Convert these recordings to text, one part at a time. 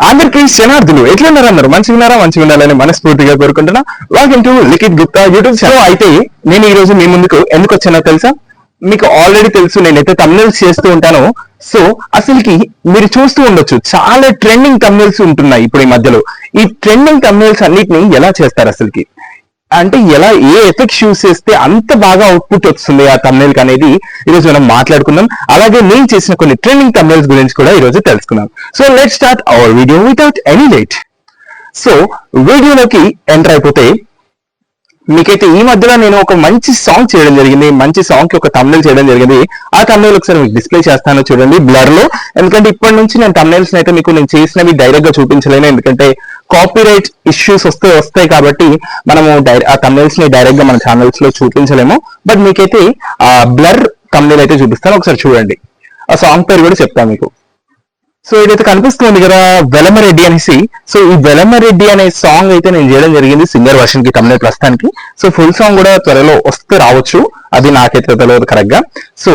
అందరికీ శనార్థులు ఎట్లున్నారు? అందరూ మంచిగా ఉండాలని మనస్ఫూర్తిగా కోరుకుంటున్నా. Welcome to Likhit Gupta YouTube channel. అయితే నేను ఈ రోజు మీ ముందుకు ఎందుకు వచ్చానో తెలుసా? మీకు ఆల్రెడీ తెలుసు, నేనైతే తమ్నెల్స్ చేస్తూ ఉంటాను. సో అసలుకి మీరు చూస్తూ ఉండొచ్చు, చాలా ట్రెండింగ్ తమ్నెల్స్ ఉంటున్నాయి ఇప్పుడు ఈ మధ్యలో. ఈ ట్రెండింగ్ తమ్నెల్స్ అన్నిటిని ఎలా చేస్తారు అసలుకి, అంటే ఎలా ఏ ఎఫెక్ట్స్ యూస్ చేస్తే అంత బాగా అవుట్పుట్ వస్తుంది ఆ తమ్నెల్ అనేది ఈరోజు మనం మాట్లాడుకుందాం. అలాగే నేను చేసిన కొన్ని ట్రెండింగ్ తమ్నెల్స్ గురించి కూడా ఈరోజు తెలుసుకుందాం. So let's start our video without any late. So వీడియోలోకి ఎంటర్ అయిపోతే మీకైతే ఈ మధ్యలో నేను ఒక మంచి సాంగ్ చేయడం జరిగింది, మంచి సాంగ్ కి ఒక తమ్నెల్ చేయడం జరిగింది. ఆ తమ్నెల్ ఒకసారి మీకు డిస్ప్లే చేస్తాను చూడండి బ్లర్ లో. ఎందుకంటే ఇప్పటి నుంచి నేను తమ్నెల్స్ అయితే మీకు నేను చేసినవి డైరెక్ట్ గా చూపించలేను, ఎందుకంటే కాపీరైట్ ఇష్యూస్ వస్తాయి కాబట్టి మనము ఆ తమ్నెల్స్ ని డైరెక్ట్ గా మన ఛానల్స్ లో చూపించలేము. బట్ మీకైతే ఆ బ్లర్ తమ్నెల్ అయితే చూపిస్తాను, ఒకసారి చూడండి. ఆ సాంగ్ పేరు కూడా చెప్తాను మీకు. సో ఇదైతే కనిపిస్తుంది కదా, వెలమరెడ్డి అనేసి. సో ఈ వెలమరెడ్డి అనే సాంగ్ అయితే నేను చేయడం జరిగింది సింగర్ వర్షన్ కి తమిళ ప్రస్తుతానికి. సో ఫుల్ సాంగ్ కూడా త్వరలో వస్తే రావచ్చు, అది నాకైతే తెలియదు కరెక్ట్ గా. సో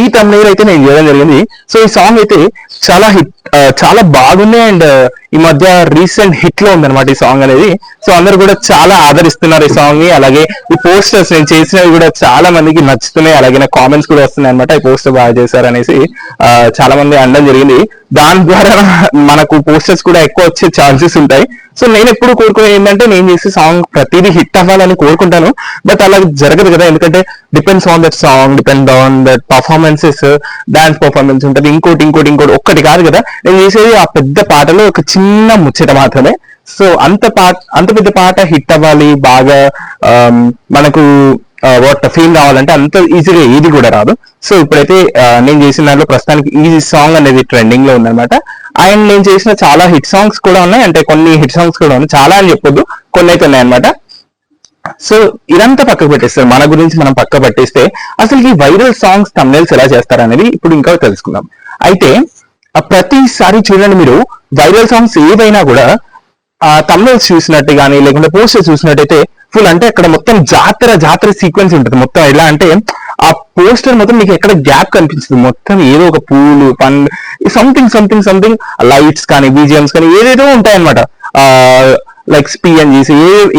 ఈ తమిళ అయితే నేను చేయడం జరిగింది. సో ఈ సాంగ్ అయితే చాలా హిట్, చాలా బాగుంది. అండ్ ఈ మధ్య రీసెంట్ హిట్ లో ఉందన్నమాట ఈ సాంగ్ అనేది. సో అందరు కూడా చాలా ఆదరిస్తున్నారు ఈ సాంగ్ ని. అలాగే ఈ పోస్టర్స్ నేను చేసినవి కూడా చాలా మందికి నచ్చుతున్నాయి. అలాగే నా కామెంట్స్ కూడా వస్తున్నాయి అనమాట, ఈ పోస్టర్ బాగా చేశారు అనేసి చాలా మంది అనడం జరిగింది. దాని ద్వారా మనకు పోస్టర్స్ కూడా ఎక్కువ వచ్చే ఛాన్సెస్ ఉంటాయి. సో నేను ఎప్పుడు కోరుకునేది ఏంటంటే, నేను చేసే సాంగ్ ప్రతిదీ హిట్ అవ్వాలని కోరుకుంటాను. బట్ అలా జరగదు కదా, ఎందుకంటే depends on that song, depend on that performances, dance performance ఉంటుంది, ఇంకోటి ఒక్కటి కాదు కదా. నేను చేసేది ఆ పెద్ద పాటలో ఒక చిన్న ముచ్చట మాత్రమే. సో అంత పెద్ద పాట హిట్ అవ్వాలి, బాగా మనకు ఫీల్ రావాలంటే అంత ఈజీగా ఏది కూడా రాదు. సో ఇప్పుడైతే నేను చేసిన దాంట్లో ప్రస్తుతానికి ఈ సాంగ్ అనేది ట్రెండింగ్ లో ఉందన్నమాట. అండ్ నేను చేసిన చాలా హిట్ సాంగ్స్ కూడా ఉన్నాయి, అంటే కొన్ని హిట్ సాంగ్స్ కూడా ఉన్నాయి, చాలా అని చెప్పొద్దు, కొన్ని అయితే ఉన్నాయన్నమాట. సో ఇదంతా పక్కకు పెట్టేస్తారు, మన గురించి మనం పక్క పెట్టేస్తే అసలు ఈ వైరల్ సాంగ్స్ తమ్నెల్స్ ఎలా చేస్తారనేది ఇప్పుడు ఇంకా తెలుసుకుందాం. అయితే ప్రతిసారి చూడండి, మీరు వైరల్ సాంగ్స్ ఏవైనా కూడా తమ్నెల్స్ చూసినట్టు కానీ లేకుంటే పోస్టర్స్ చూసినట్టయితే ఫుల్, అంటే అక్కడ మొత్తం జాతర సీక్వెన్స్ ఉంటుంది. మొత్తం ఎలా అంటే ఆ పోస్టర్ మొత్తం మీకు ఎక్కడ గ్యాప్ కనిపించదు, మొత్తం ఏదో ఒక పూలు పండ్లు సంథింగ్ లైట్స్ కానీ బీజిఎమ్స్ కానీ ఏదేదో ఉంటాయన్నమాట. లైక్ పిఎన్జీస్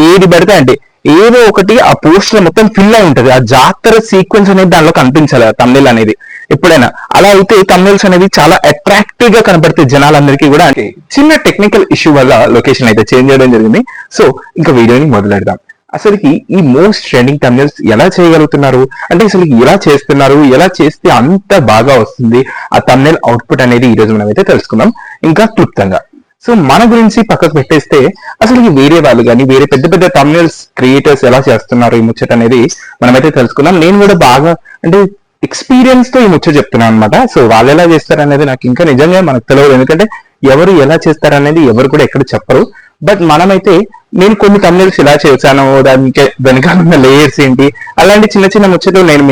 ఏది పెడితే అంటే ఏదో ఒకటి ఆ పోస్టర్ మొత్తం ఫిల్ అయి ఉంటది. ఆ జాతర సీక్వెన్స్ అనేది దానిలో కనిపించాలి ఆ తమ్నెల్ అనేది ఎప్పుడైనా. అలా అయితే తమ్నెల్స్ అనేవి చాలా అట్రాక్టివ్ గా కనపడతాయి జనాలందరికీ కూడా. అంటే చిన్న టెక్నికల్ ఇష్యూ వల్ల లొకేషన్ అయితే చేంజ్ చేయడం జరిగింది. సో ఇంకా వీడియోని మొదలెడదాం. అసలుకి ఈ మోస్ట్ ట్రెండింగ్ తమ్నెల్స్ ఎలా చేయగలుగుతున్నారు, అంటే అసలు ఎలా చేస్తున్నారు, ఎలా చేస్తే అంత బాగా వస్తుంది ఆ తమ్నెల్ అవుట్పుట్ అనేది ఈ రోజు మనం అయితే తెలుసుకుందాం ఇంకా క్లుప్తంగా. సో మన గురించి పక్కకు పెట్టేస్తే అసలు వేరే వాళ్ళు కానీ వేరే పెద్ద తమ్నెల్స్ క్రియేటర్స్ ఎలా చేస్తున్నారు ఈ ముచ్చట అనేది మనమైతే తెలుసుకుందాం. నేను కూడా బాగా అంటే ఎక్స్పీరియన్స్ తో ఈ ముచ్చట చెప్తున్నాను అనమాట. సో వాళ్ళు ఎలా చేస్తారు అనేది నాకు ఇంకా నిజంగా మనకు తెలియదు, ఎందుకంటే ఎవరు ఎలా చేస్తారనేది ఎవరు కూడా ఎక్కడ చెప్పరు. బట్ మనమైతే నేను కొన్ని తమ్నెల్స్ ఎలా చేశాను, దానికి వెనకాల ఉన్న లేయర్స్ ఏంటి, అలాంటి చిన్న ముచ్చట్లు నేను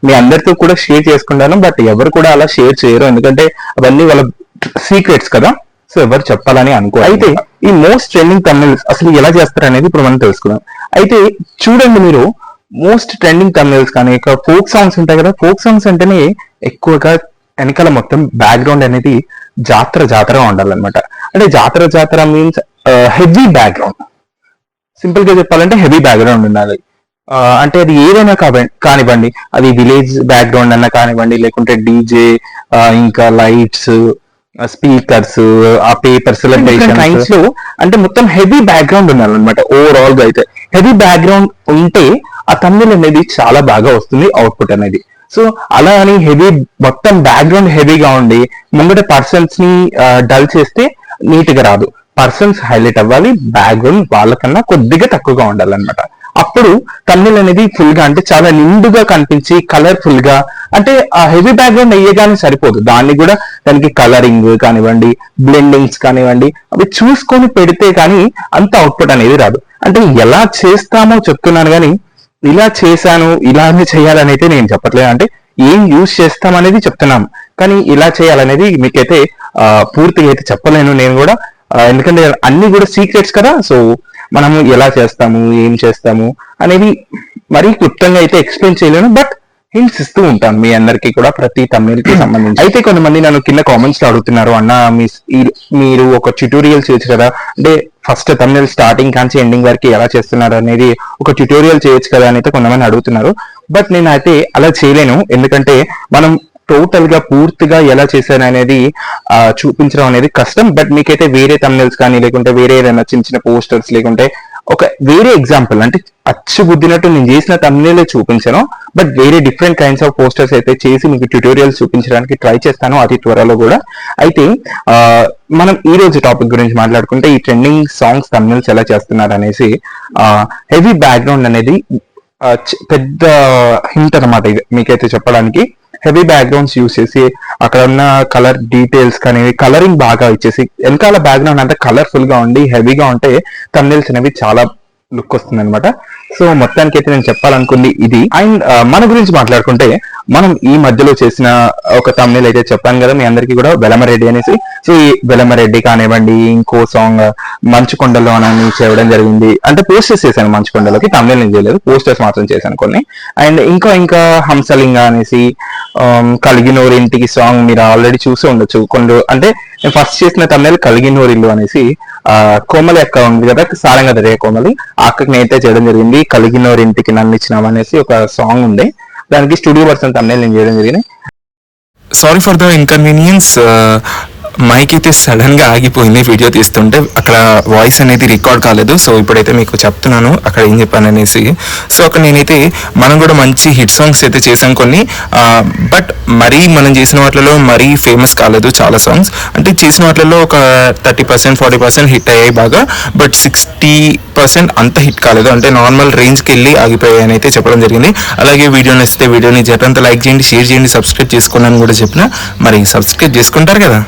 మీ అందరితో కూడా షేర్ చేసుకుంటాను. బట్ ఎవరు కూడా అలా షేర్ చేయరు, ఎందుకంటే అవన్నీ వాళ్ళ సీక్రెట్స్ కదా. సో ఎవరు చెప్పాలని అనుకో. అయితే ఈ మోస్ట్ ట్రెండింగ్ తమ్నెల్స్ అసలు ఎలా చేస్తారు అనేది ఇప్పుడు మనం తెలుసుకుందాం. అయితే చూడండి, మీరు మోస్ట్ ట్రెండింగ్ తమ్నెల్స్ కానీ ఇక ఫోక్ సాంగ్స్ ఉంటాయి కదా, ఫోక్ సాంగ్స్ అంటేనే ఎక్కువగా వెనకాల మొత్తం బ్యాక్గ్రౌండ్ అనేది జాతరగా ఉండాలన్నమాట. అంటే జాతర మీన్స్ హెవీ బ్యాక్గ్రౌండ్. సింపుల్ గా చెప్పాలంటే హెవీ బ్యాక్గ్రౌండ్ ఉండాలి. అంటే అది ఏదైనా కానివ్వండి, అది విలేజ్ బ్యాక్గ్రౌండ్ అన్నా కానివ్వండి, లేకుంటే డీజే, ఇంకా లైట్స్, స్పీకర్స్, ఆ పేపర్ సెలబ్రేషన్స్ లో అంటే మొత్తం హెవీ బ్యాక్గ్రౌండ్ ఉండాలన్నమాట. ఓవరాల్ గా అయితే హెవీ బ్యాక్గ్రౌండ్ ఉంటే ఆ తమిళ అనేది చాలా బాగా వస్తుంది అవుట్పుట్ అనేది. సో అలా అని మొత్తం బ్యాక్గ్రౌండ్ హెవీగా ఉండి ముంగట పర్సన్స్ ని డల్ చేస్తే నీట్ గా రాదు. పర్సన్స్ హైలైట్ అవ్వాలి, బ్యాక్గ్రౌండ్ వాళ్ళకన్నా కొద్దిగా తక్కువగా ఉండాలన్నమాట. అప్పుడు తమిళ అనేది ఫుల్ గా అంటే చాలా నిండుగా కనిపించి కలర్ఫుల్ గా, అంటే ఆ హెవీ బ్యాక్గ్రౌండ్ అయ్యేగానే సరిపోదు, దానికి కలరింగ్ కానివ్వండి, బ్లెండింగ్స్ కానివ్వండి, అవి చూసుకొని పెడితే కానీ అంత అవుట్పుట్ అనేది రాదు. అంటే ఎలా చేస్తామో చెప్తున్నాను కానీ ఇలా చేశాను ఇలానే చేయాలని అయితే నేను చెప్పట్లేదు. అంటే ఏం యూజ్ చేస్తామనేది చెప్తున్నాం, కానీ ఇలా చేయాలనేది మీకైతే పూర్తిగా అయితే చెప్పలేను నేను కూడా, ఎందుకంటే అన్ని కూడా సీక్రెట్స్ కదా. సో మనము ఎలా చేస్తాము ఏం చేస్తాము అనేది మరీ క్లుప్తంగా అయితే ఎక్స్ప్లెయిన్ చేయలేను. బట్ హింట్స్ ఇస్తూ ఉంటాను మీ అందరికీ కూడా ప్రతి thumbnail కి సంబంధించి. అయితే కొంతమంది నన్ను కింద కామెంట్స్ లో అడుగుతున్నారు, అన్న మీరు ఒక ట్యుటోరియల్ చేయొచ్చు కదా, అంటే ఫస్ట్ thumbnail స్టార్టింగ్ కాంచి ఎండింగ్ వరకు ఎలా చేస్తున్నారు అనేది ఒక ట్యుటోరియల్ చేయొచ్చు కదా అని అయితే కొంతమంది అడుగుతున్నారు. బట్ నేను అయితే అలా చేయలేను, ఎందుకంటే మనం టోటల్ గా పూర్తిగా ఎలా చేశాను అనేది చూపించడం అనేది కష్టం. బట్ మీకైతే వేరే thumbnails కానీ లేకుంటే వేరే ఏదైనా చిన్న చిన్న పోస్టర్స్ లేకుంటే ఒక వేరే ఎగ్జాంపుల్ అంటే అచ్చు బుద్ధినట్టు నేను చేసిన thumbnail చూపించాను, బట్ వేరే డిఫరెంట్ కైండ్స్ ఆఫ్ పోస్టర్స్ అయితే చేసి మీకు ట్యూటోరియల్స్ చూపించడానికి ట్రై చేస్తాను అతి త్వరలో కూడా. అయితే మనం ఈ రోజు టాపిక్ గురించి మాట్లాడుకుంటే ఈ ట్రెండింగ్ సాంగ్స్ thumbnails ఎలా చేస్తున్నారు అనేసి, హెవీ బ్యాక్గ్రౌండ్ అనేది పెద్ద హింట్ అనమాట ఇది మీకైతే చెప్పడానికి. హెవీ బ్యాక్గ్రౌండ్స్ యూస్ చేసి అక్కడ ఉన్న కలర్ డీటెయిల్స్ కానీ కలరింగ్ బాగా ఇచ్చేసి వెనకాల బ్యాక్గ్రౌండ్ అంతా కలర్ఫుల్ గా ఉండి హెవీగా ఉంటే thumbnails అనేవి చాలా లుక్ వస్తుంది అనమాట. సో మొత్తానికి అయితే నేను చెప్పాలనుకుంది ఇది. అండ్ మన గురించి మాట్లాడుకుంటే మనం ఈ మధ్యలో చేసిన ఒక thumbnail అయితే చెప్పాను కదా మీ అందరికీ కూడా, వెలమరెడ్డి అనేసి. సో ఈ వెలమరెడ్డి కానివ్వండి, ఇంకో సాంగ్ మంచుకొండలో అని చేయడం జరిగింది. అంటే పోస్టర్స్ చేశాను మంచుకొండలోకి, thumbnail నేను చేయలేదు, పోస్టర్స్ మాత్రం చేశాను కొన్ని. అండ్ ఇంకా హంసలింగ అనేసి, కలిగినోరింటికి సాంగ్ మీరు ఆల్రెడీ చూసి ఉండొచ్చు కొన్ని. అంటే నేను ఫస్ట్ చేసిన thumbnail కలిగినోరిల్లు అనేసి, కోమలి అక్క ఉంది కదా సారంగదరే కోమలి, ఆ అక్కకి నేనైతే చేయడం జరిగింది. కలిగినోరింటికి నన్ను ఇచ్చినాం అనేసి ఒక సాంగ్ ఉంది, దానికి స్టూడియో వర్షన్ thumbnail నేను చేయడం జరిగింది. Sorry for the inconvenience, mic అయితే సడన్ గా ఆగిపోయింది వీడియో తీస్తుంటే, అక్కడ వాయిస్ అనేది రికార్డ్ కాలేదు. సో ఇప్పుడైతే మీకు చెప్తున్నాను అక్కడ ఏం చెప్పాను అనేసి. సో అక్కడ నేనైతే మనం కూడా మంచి హిట్ సాంగ్స్ అయితే చేసాం కొన్ని, బట్ మరీ మనం చేసిన వాటిలో మరీ ఫేమస్ కాలేదు చాలా సాంగ్స్. అంటే చేసిన వాటిలో ఒక 30% 40% హిట్ అయ్యాయి బాగా, బట్ 60% అంత హిట్ కాలేదు, అంటే నార్మల్ రేంజ్కి వెళ్ళి ఆగిపోయాయి అని అయితే చెప్పడం జరిగింది. అలాగే వీడియో నచ్చితే వీడియోని జరంతా లైక్ చేయండి, షేర్ చేయండి, సబ్స్క్రైబ్ చేసుకోండి అని కూడా చెప్పిన. మరి సబ్స్క్రైబ్ చేసుకుంటారు కదా.